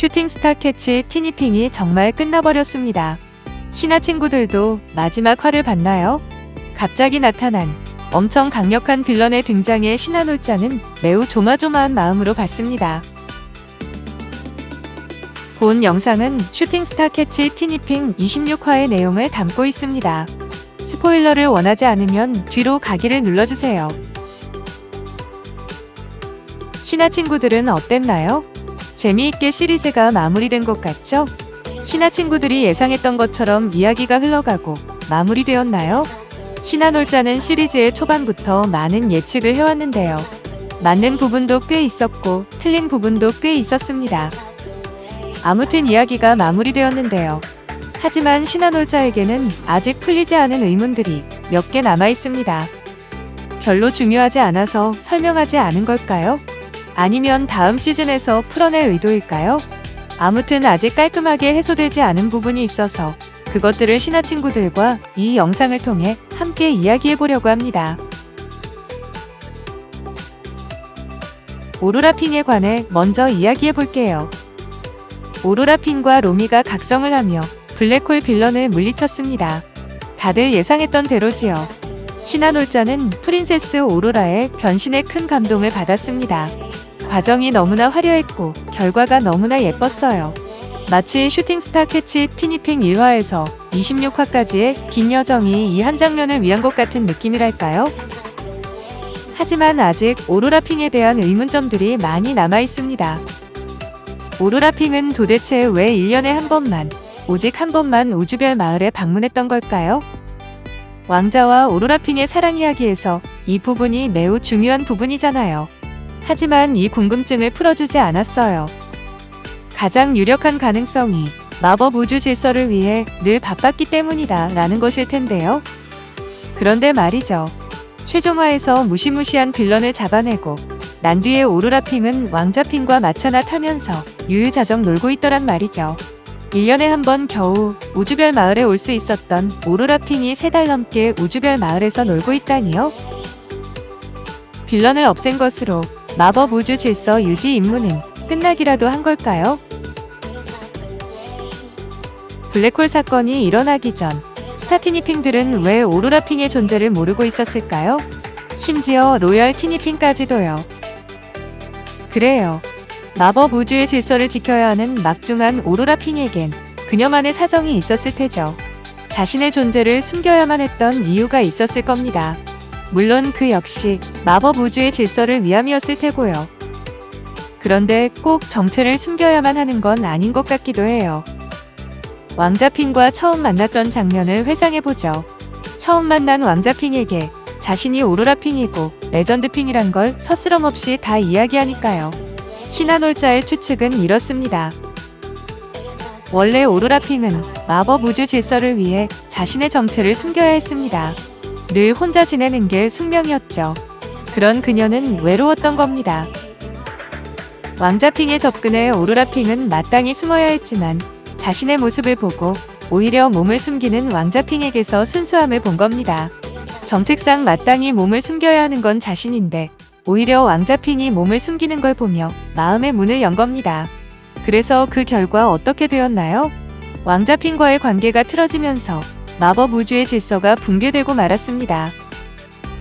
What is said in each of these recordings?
슈팅스타 캐치 티니핑이 정말 끝나버렸습니다. 신하 친구들도 마지막 화를 봤나요? 갑자기 나타난 엄청 강력한 빌런의 등장에 신하 놀자는 매우 조마조마한 마음으로 봤습니다. 본 영상은 슈팅스타 캐치 티니핑 26화의 내용을 담고 있습니다. 스포일러를 원하지 않으면 뒤로 가기를 눌러주세요. 신하 친구들은 어땠나요? 재미있게 시리즈가 마무리된 것 같죠? 신하 친구들이 예상했던 것처럼 이야기가 흘러가고 마무리되었나요? 신하 놀자는 시리즈의 초반부터 많은 예측을 해왔는데요. 맞는 부분도 꽤 있었고 틀린 부분도 꽤 있었습니다. 아무튼 이야기가 마무리되었는데요. 하지만 신하 놀자에게는 아직 풀리지 않은 의문들이 몇 개 남아 있습니다. 별로 중요하지 않아서 설명하지 않은 걸까요? 아니면 다음 시즌에서 풀어낼 의도일까요? 아무튼 아직 깔끔하게 해소되지 않은 부분이 있어서 그것들을 신하 친구들과 이 영상을 통해 함께 이야기해보려고 합니다. 오로라 핑에 관해 먼저 이야기해볼게요. 오로라 핑과 로미가 각성을 하며 블랙홀 빌런을 물리쳤습니다. 다들 예상했던 대로지요. 신하 놀자는 프린세스 오로라의 변신에 큰 감동을 받았습니다. 과정이 너무나 화려했고 결과가 너무나 예뻤어요. 마치 슈팅스타 캐치 티니핑 1화에서 26화까지의 긴 여정이 이 한 장면을 위한 것 같은 느낌이랄까요? 하지만 아직 오로라 핑에 대한 의문점들이 많이 남아 있습니다. 오로라 핑은 도대체 왜 1년에 한 번만, 오직 한 번만 우주별 마을에 방문했던 걸까요? 왕자와 오로라 핑의 사랑 이야기에서 이 부분이 매우 중요한 부분이잖아요. 하지만 이 궁금증을 풀어주지 않았어요. 가장 유력한 가능성이 마법 우주 질서를 위해 늘 바빴기 때문이다 라는 것일 텐데요. 그런데 말이죠. 최종화에서 무시무시한 빌런을 잡아내고 난 뒤에 오로라 핑은 왕자 핑과 마차나 타면서 유유자적 놀고 있더란 말이죠. 1년에 한 번 겨우 우주별 마을에 올 수 있었던 오로라 핑이 3달 넘게 우주별 마을에서 놀고 있다니요? 빌런을 없앤 것으로 마법 우주 질서 유지 임무는 끝나기라도 한 걸까요? 블랙홀 사건이 일어나기 전 스타 티니핑들은 왜 오로라 핑의 존재를 모르고 있었을까요? 심지어 로열 티니핑까지도요. 그래요. 마법 우주의 질서를 지켜야 하는 막중한 오로라 핑에겐 그녀만의 사정이 있었을 테죠. 자신의 존재를 숨겨야만 했던 이유가 있었을 겁니다. 물론 그 역시 마법 우주의 질서를 위함이었을 테고요. 그런데 꼭 정체를 숨겨야만 하는 건 아닌 것 같기도 해요. 왕자 핑과 처음 만났던 장면을 회상해보죠. 처음 만난 왕자 핑에게 자신이 오로라 핑이고 레전드 핑이란 걸 서스럼 없이 다 이야기하니까요. 신하 놀자의 추측은 이렇습니다. 원래 오로라 핑은 마법 우주 질서를 위해 자신의 정체를 숨겨야 했습니다. 늘 혼자 지내는 게 숙명이었죠. 그런 그녀는 외로웠던 겁니다. 왕자 핑의 접근에 오로라 핑은 마땅히 숨어야 했지만 자신의 모습을 보고 오히려 몸을 숨기는 왕자 핑에게서 순수함을 본 겁니다. 정책상 마땅히 몸을 숨겨야 하는 건 자신인데 오히려 왕자 핑이 몸을 숨기는 걸 보며 마음의 문을 연 겁니다. 그래서 그 결과 어떻게 되었나요? 왕자 핑과의 관계가 틀어지면서 마법 우주의 질서가 붕괴되고 말았습니다.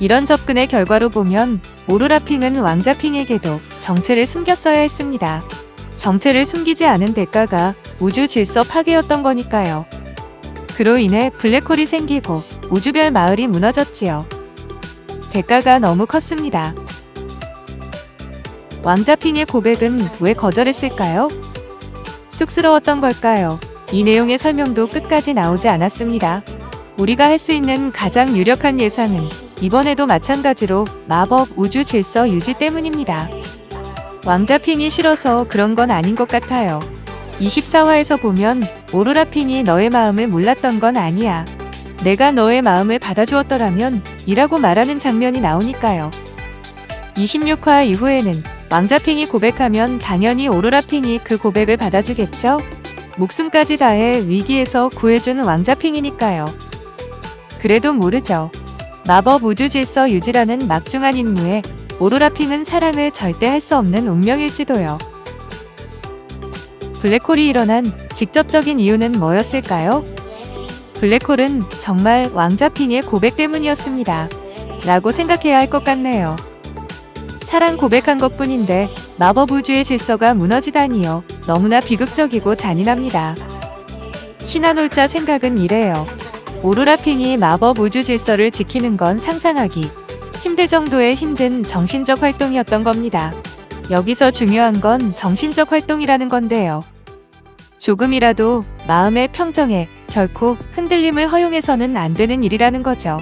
이런 접근의 결과로 보면 오로라 핑은 왕자 핑에게도 정체를 숨겼어야 했습니다. 정체를 숨기지 않은 대가가 우주 질서 파괴였던 거니까요. 그로 인해 블랙홀이 생기고 우주별 마을이 무너졌지요. 대가가 너무 컸습니다. 왕자 핑의 고백은 왜 거절했을까요? 쑥스러웠던 걸까요? 이 내용의 설명도 끝까지 나오지 않았습니다. 우리가 할 수 있는 가장 유력한 예상은 이번에도 마찬가지로 마법 우주 질서 유지 때문입니다. 왕자 핑이 싫어서 그런 건 아닌 것 같아요. 24화에서 보면 오로라 핑이 너의 마음을 몰랐던 건 아니야. 내가 너의 마음을 받아주었더라면 이라고 말하는 장면이 나오니까요. 26화 이후에는 왕자 핑이 고백하면 당연히 오로라 핑이 그 고백을 받아주겠죠? 목숨까지 다해 위기에서 구해준 왕자 핑이니까요. 그래도 모르죠. 마법 우주 질서 유지라는 막중한 임무에 오로라 핑은 사랑을 절대 할 수 없는 운명일지도요. 블랙홀이 일어난 직접적인 이유는 뭐였을까요? 블랙홀은 정말 왕자핑의 고백 때문이었습니다. 라고 생각해야 할 것 같네요. 사랑 고백한 것뿐인데 마법 우주의 질서가 무너지다니요. 너무나 비극적이고 잔인합니다. 신한올자 생각은 이래요. 오로라핑이 마법 우주 질서를 지키는 건 상상하기 힘들 정도의 힘든 정신적 활동이었던 겁니다. 여기서 중요한 건 정신적 활동이라는 건데요. 조금이라도 마음의 평정에 결코 흔들림을 허용해서는 안 되는 일이라는 거죠.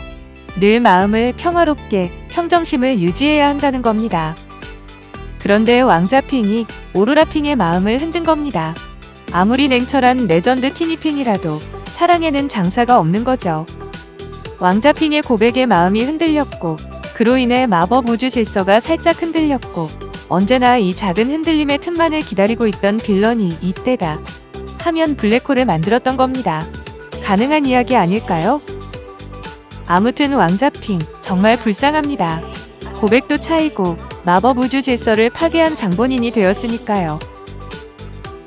늘 마음을 평화롭게 평정심을 유지해야 한다는 겁니다. 그런데 왕자핑이 오로라핑의 마음을 흔든 겁니다. 아무리 냉철한 레전드 티니핑이라도 사랑에는 장사가 없는 거죠. 왕자핑의 고백에 마음이 흔들렸고 그로 인해 마법 우주 질서가 살짝 흔들렸고 언제나 이 작은 흔들림의 틈만을 기다리고 있던 빌런이 이때다 하면 블랙홀을 만들었던 겁니다. 가능한 이야기 아닐까요? 아무튼 왕자핑 정말 불쌍합니다. 고백도 차이고 마법 우주 질서를 파괴한 장본인이 되었으니까요.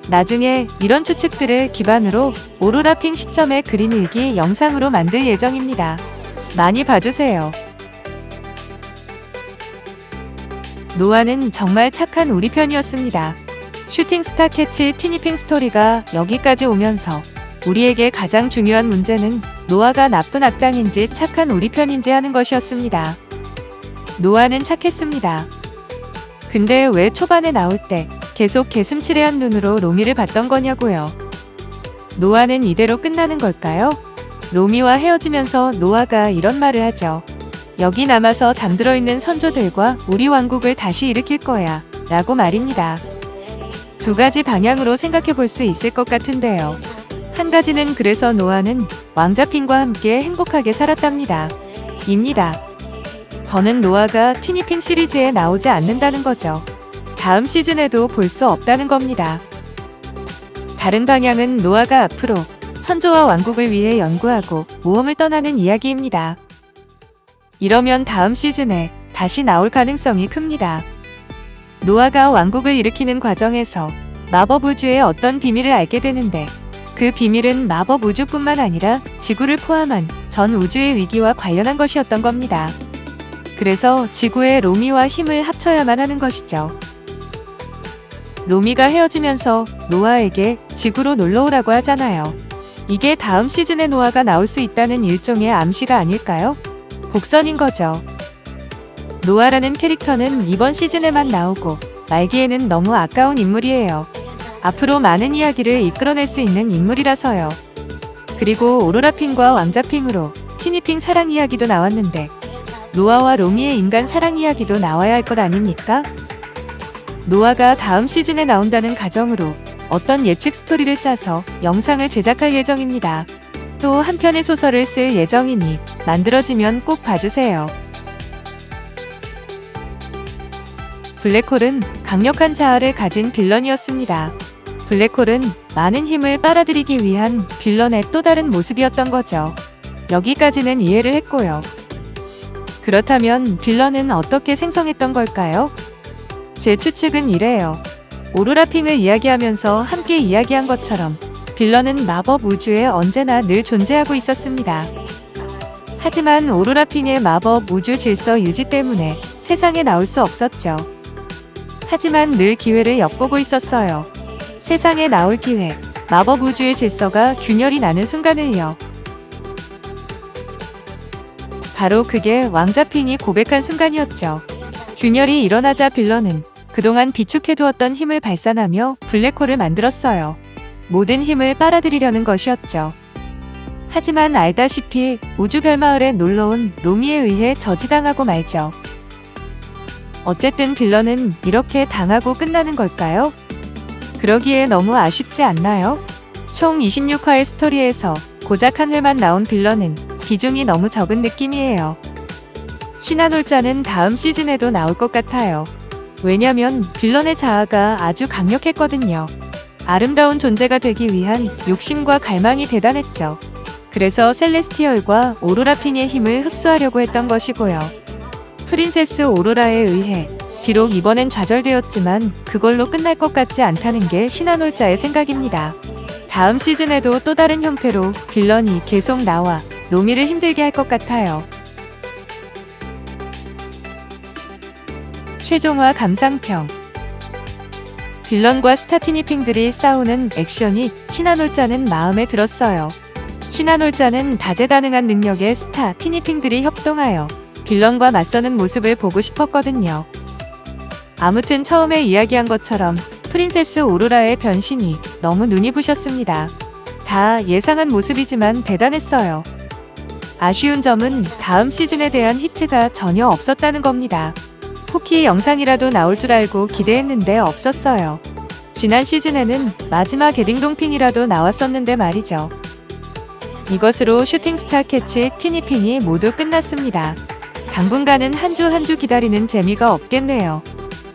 나중에 이런 추측들을 기반으로 오로라핑 시점의 그림 일기 영상으로 만들 예정입니다. 많이 봐주세요. 노아는 정말 착한 우리 편이었습니다. 슈팅스타 캐치 티니핑 스토리가 여기까지 오면서 우리에게 가장 중요한 문제는 노아가 나쁜 악당인지 착한 우리 편인지 하는 것이었습니다. 노아는 착했습니다. 근데 왜 초반에 나올 때 계속 개슴츠레한 눈으로 로미를 봤던 거냐고요. 노아는 이대로 끝나는 걸까요? 로미와 헤어지면서 노아가 이런 말을 하죠. 여기 남아서 잠들어 있는 선조들과 우리 왕국을 다시 일으킬 거야 라고 말입니다. 두 가지 방향으로 생각해 볼 수 있을 것 같은데요. 한 가지는 그래서 노아는 왕자핑과 함께 행복하게 살았답니다. 입니다. 더는 노아가 티니핑 시리즈에 나오지 않는다는 거죠. 다음 시즌에도 볼 수 없다는 겁니다. 다른 방향은 노아가 앞으로 선조와 왕국을 위해 연구하고 모험을 떠나는 이야기입니다. 이러면 다음 시즌에 다시 나올 가능성이 큽니다. 노아가 왕국을 일으키는 과정에서 마법 우주의 어떤 비밀을 알게 되는데 그 비밀은 마법 우주뿐만 아니라 지구를 포함한 전 우주의 위기와 관련한 것이었던 겁니다. 그래서 지구의 로미와 힘을 합쳐야만 하는 것이죠. 로미가 헤어지면서 노아에게 지구로 놀러오라고 하잖아요. 이게 다음 시즌에 노아가 나올 수 있다는 일종의 암시가 아닐까요? 복선인 거죠. 노아라는 캐릭터는 이번 시즌에만 나오고 말기에는 너무 아까운 인물이에요. 앞으로 많은 이야기를 이끌어낼 수 있는 인물이라서요. 그리고 오로라핑과 왕자핑으로 티니핑 사랑 이야기도 나왔는데 노아와 로미의 인간 사랑 이야기도 나와야 할 것 아닙니까? 노아가 다음 시즌에 나온다는 가정으로 어떤 예측 스토리를 짜서 영상을 제작할 예정입니다. 또 한 편의 소설을 쓸 예정이니 만들어지면 꼭 봐주세요. 블랙홀은 강력한 자아를 가진 빌런이었습니다. 블랙홀은 많은 힘을 빨아들이기 위한 빌런의 또 다른 모습이었던 거죠. 여기까지는 이해를 했고요. 그렇다면 빌런은 어떻게 생성했던 걸까요? 제 추측은 이래요. 오로라핑을 이야기하면서 함께 이야기한 것처럼 빌런은 마법 우주에 언제나 늘 존재하고 있었습니다. 하지만 오로라핑의 마법 우주 질서 유지 때문에 세상에 나올 수 없었죠. 하지만 늘 기회를 엿보고 있었어요. 세상에 나올 기회, 마법 우주의 질서가 균열이 나는 순간을요. 바로 그게 왕자핑이 고백한 순간이었죠. 균열이 일어나자 빌런은 그동안 비축해두었던 힘을 발산하며 블랙홀을 만들었어요. 모든 힘을 빨아들이려는 것이었죠. 하지만 알다시피 우주 별마을에 놀러온 로미에 의해 저지당하고 말죠. 어쨌든 빌런은 이렇게 당하고 끝나는 걸까요? 그러기에 너무 아쉽지 않나요? 총 26화의 스토리에서 고작 한 회만 나온 빌런은 비중이 너무 적은 느낌이에요. 신한올자는 다음 시즌에도 나올 것 같아요. 왜냐면 빌런의 자아가 아주 강력했거든요. 아름다운 존재가 되기 위한 욕심과 갈망이 대단했죠. 그래서 셀레스티얼과 오로라핑의 힘을 흡수하려고 했던 것이고요. 프린세스 오로라에 의해 비록 이번엔 좌절되었지만 그걸로 끝날 것 같지 않다는 게 신한올자의 생각입니다. 다음 시즌에도 또 다른 형태로 빌런이 계속 나와 로미를 힘들게 할 것 같아요. 최종화 감상평. 빌런과 스타 티니핑들이 싸우는 액션이 신한올자는 마음에 들었어요. 신한올자는 다재다능한 능력의 스타 티니핑들이 협동하여 빌런과 맞서는 모습을 보고 싶었거든요. 아무튼 처음에 이야기한 것처럼 프린세스 오로라의 변신이 너무 눈이 부셨습니다. 다 예상한 모습이지만 대단했어요. 아쉬운 점은 다음 시즌에 대한 히트가 전혀 없었다는 겁니다. 쿠키 영상이라도 나올 줄 알고 기대했는데 없었어요. 지난 시즌에는 마지막 에딩동핑이라도 나왔었는데 말이죠. 이것으로 슈팅스타 캐치 티니핑이 모두 끝났습니다. 당분간은 한 주 한 주 기다리는 재미가 없겠네요.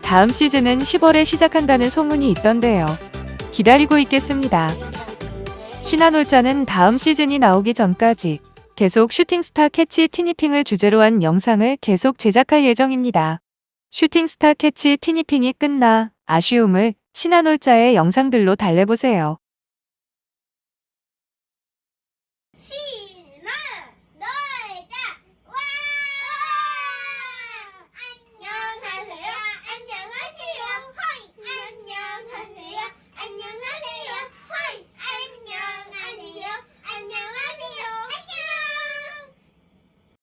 다음 시즌은 10월에 시작한다는 소문이 있던데요. 기다리고 있겠습니다. 신한올자는 다음 시즌이 나오기 전까지 계속 슈팅스타 캐치 티니핑을 주제로 한 영상을 계속 제작할 예정입니다. 슈팅스타 캐치 티니핑이 끝나 아쉬움을 신한올자의 영상들로 달래보세요.